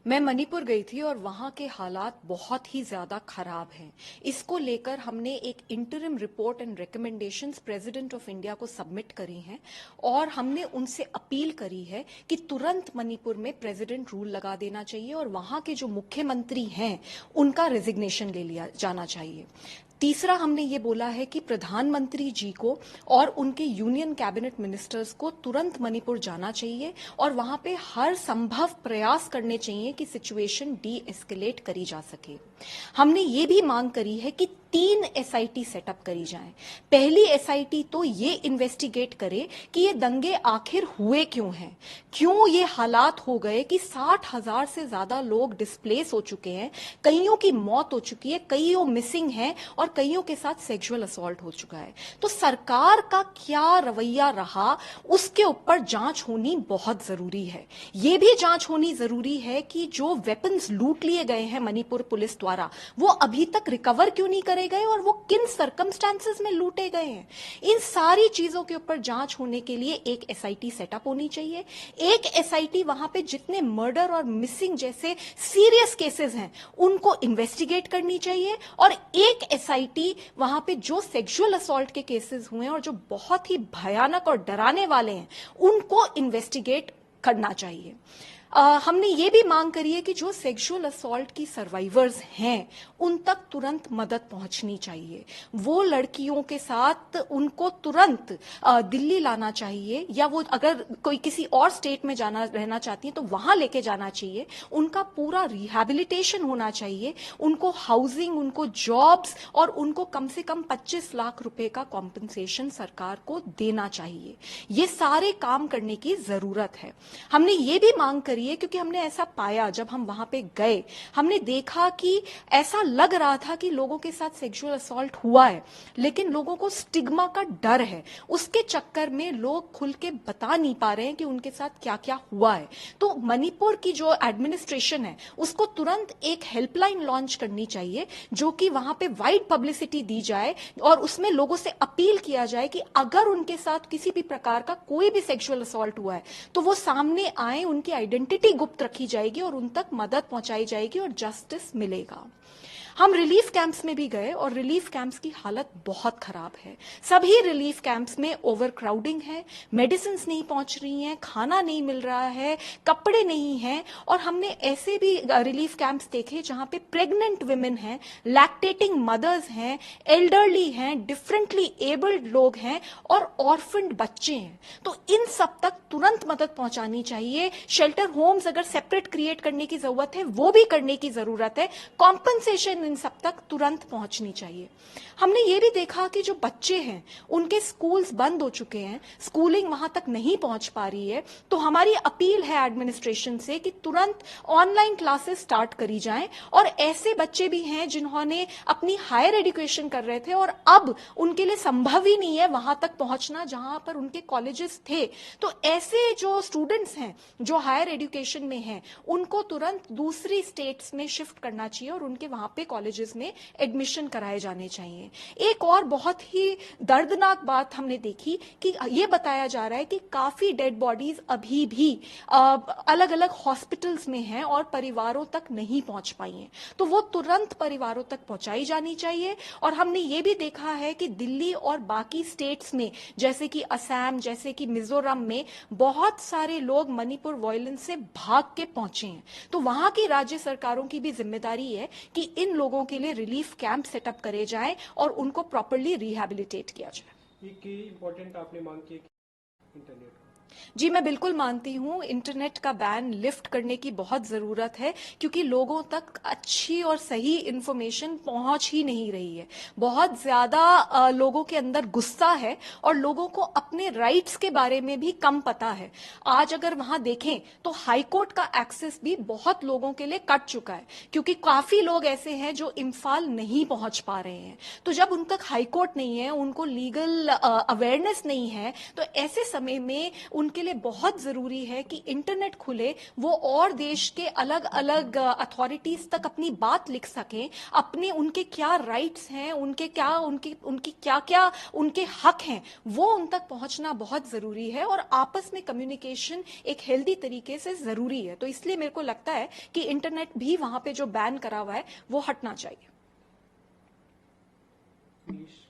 मैं मणिपुर गई थी और वहां के हालात बहुत ही ज्यादा खराब हैं। इसको लेकर हमने एक interim report and recommendations president of India को सबमिट करी हैं और हमने उनसे अपील करी है कि तुरंत मणिपुर में प्रेसिडेंट रूल लगा देना चाहिए और वहां के जो मुख्यमंत्री हैं उनका रेजिग्नेशन ले लिया जाना चाहिए। तीसरा हमने ये बोला है कि प्रधानमंत्री जी को और उनके यूनियन कैबिनेट मिनिस्टर्स को तुरंत मणिपुर जाना चाहिए और वहां पे हर संभव प्रयास करने चाहिए कि सिचुएशन डी एस्केलेट करी जा सके। हमने ये भी मांग करी है कि 3 एसआईटी सेटअप करी जाएं। पहली एसआईटी तो ये इन्वेस्टिगेट करे कि ये दंगे आखिर हुए क्यों हैं, क्यों ये हालात हो गए कि 60,000 से ज्यादा लोग डिस्प्लेस हो चुके हैं, कईयों की मौत हो चुकी है, कईयों मिसिंग हैं और कईयों के साथ सेक्सुअल असॉल्ट हो चुका है। तो सरकार का क्या रवैया रहा उसके ऊपर जांच होनी बहुत जरूरी है। ये भी जांच होनी जरूरी है कि जो वेपन्स लूट लिए गए हैं मणिपुर पुलिस द्वारा वो अभी तक रिकवर क्यों नहीं करे गए और वो किन सर्कमस्टांसेस में लूटे गए हैं। इन सारी चीजों के ऊपर जांच होने के लिए एक एसआईटी सेटअप होनी चाहिए। एक एसआईटी वहां पे जितने मर्डर और मिसिंग जैसे सीरियस केसेस हैं उनको इन्वेस्टिगेट करनी चाहिए और एक एसआईटी वहां पे जो सेक्सुअल असॉल्ट के केसेस हुए हैं और जो बहुत ही भयानक और डराने वाले हैं उनको इन्वेस्टिगेट करना चाहिए। हमने ये भी मांग करी है कि जो सेक्सुअल असॉल्ट की सर्वाइवर्स हैं उन तक तुरंत मदद पहुंचनी चाहिए। वो लड़कियों के साथ उनको तुरंत दिल्ली लाना चाहिए या वो अगर कोई किसी और स्टेट में जाना रहना चाहती हैं तो वहां लेके जाना चाहिए। उनका पूरा रिहैबिलिटेशन होना चाहिए, उनको हाउसिंग, उनको जॉब्स और उनको कम से कम 25 लाख रुपए का कॉम्पनसेशन सरकार को देना चाहिए। ये सारे काम करने की जरूरत है। हमने ये भी मांग करी है क्योंकि हमने ऐसा पाया जब हम वहां पे गए, हमने देखा कि ऐसा लग रहा था कि लोगों के साथ सेक्सुअल असॉल्ट हुआ है लेकिन लोगों को स्टिग्मा का डर है, उसके चक्कर में लोग खुल के बता नहीं पा रहे हैं कि उनके साथ क्या क्या हुआ है। तो मणिपुर की जो एडमिनिस्ट्रेशन है उसको तुरंत एक हेल्पलाइन लॉन्च करनी चाहिए जो कि वहां पे वाइड पब्लिसिटी दी जाए और उसमें लोगों से अपील किया जाए कि अगर उनके साथ किसी भी प्रकार का कोई भी सेक्सुअल असॉल्ट हुआ है तो वो सामने आए, उनकी आइडेंटिटी गुप्त रखी जाएगी और उन तक मदद पहुंचाई जाएगी और जस्टिस मिलेगा। हम रिलीफ कैंप्स में भी गए और रिलीफ कैंप्स की हालत बहुत खराब है। सभी रिलीफ कैंप्स में ओवर क्राउडिंग है, मेडिसिन नहीं पहुंच रही हैं, खाना नहीं मिल रहा है, कपड़े नहीं हैं और हमने ऐसे भी रिलीफ कैंप्स देखे जहां पे प्रेग्नेंट विमेन हैं, लैक्टेटिंग मदर्स हैं, एल्डरली हैं, डिफरेंटली एबल्ड लोग हैं और ऑर्फन्ड बच्चे हैं। तो इन सब तक तुरंत मदद पहुंचानी चाहिए। शेल्टर होम्स अगर सेपरेट क्रिएट करने की जरूरत है वो भी करने की जरूरत है। कॉम्पनसेशन इन सब तक तुरंत पहुंचनी चाहिए। हमने ये भी देखा कि जो बच्चे हैं उनके स्कूल्स बंद हो चुके हैं, स्कूलिंग वहां तक नहीं पहुंच पा रही है। तो हमारी अपील है एडमिनिस्ट्रेशन से कि तुरंत ऑनलाइन क्लासेस स्टार्ट करी जाएं और ऐसे बच्चे भी हैं जिन्होंने अपनी हायर एजुकेशन कर रहे थे और अब उनके लिए संभव ही नहीं है वहां तक पहुंचना जहां पर उनके कॉलेजेस थे। तो ऐसे जो स्टूडेंट्स हैं जो हायर एजुकेशन में हैं उनको तुरंत दूसरी स्टेट्स में शिफ्ट करना चाहिए और उनके वहां पे कॉलेजेस में एडमिशन कराए जाने चाहिए। एक और बहुत ही दर्दनाक बात हमने देखी कि यह बताया जा रहा है कि काफी डेड बॉडीज अभी भी अलग अलग हॉस्पिटल्स में हैं और परिवारों तक नहीं पहुंच पाई हैं। तो वो तुरंत परिवारों तक पहुंचाई जानी चाहिए। और हमने ये भी देखा है कि दिल्ली और बाकी स्टेट्स में जैसे कि असम, जैसे कि मिजोरम में बहुत सारे लोग मणिपुर वायलेंस से भाग के पहुंचे हैं। तो वहां की राज्य सरकारों की भी जिम्मेदारी है कि इन लोगों के लिए रिलीफ कैंप सेटअप करे जाएं और उनको प्रॉपर्ली रिहैबिलिटेट किया जाए। एक इंपॉर्टेंट आपने मांग की इंटरनेट। जी, मैं बिल्कुल मानती हूं इंटरनेट का बैन लिफ्ट करने की बहुत जरूरत है क्योंकि लोगों तक अच्छी और सही इंफॉर्मेशन पहुंच ही नहीं रही है। बहुत ज्यादा लोगों के अंदर गुस्सा है और लोगों को अपने राइट्स के बारे में भी कम पता है। आज अगर वहां देखें तो हाईकोर्ट का एक्सेस भी बहुत लोगों के लिए कट चुका है क्योंकि काफी लोग ऐसे हैं जो इम्फाल नहीं पहुंच पा रहे हैं। तो जब उनका हाईकोर्ट नहीं है, उनको लीगल अवेयरनेस नहीं है, तो ऐसे समय में उनके लिए बहुत जरूरी है कि इंटरनेट खुले, वो और देश के अलग अलग अथॉरिटीज तक अपनी बात लिख सकें, अपने उनके क्या राइट्स हैं, उनके क्या उनकी क्या क्या उनके हक हैं, वो उन तक पहुंचना बहुत जरूरी है। और आपस में कम्युनिकेशन एक हेल्दी तरीके से जरूरी है। तो इसलिए मेरे को लगता है कि इंटरनेट भी वहां पे जो बैन करा हुआ है वो हटना चाहिए। इंग्लिश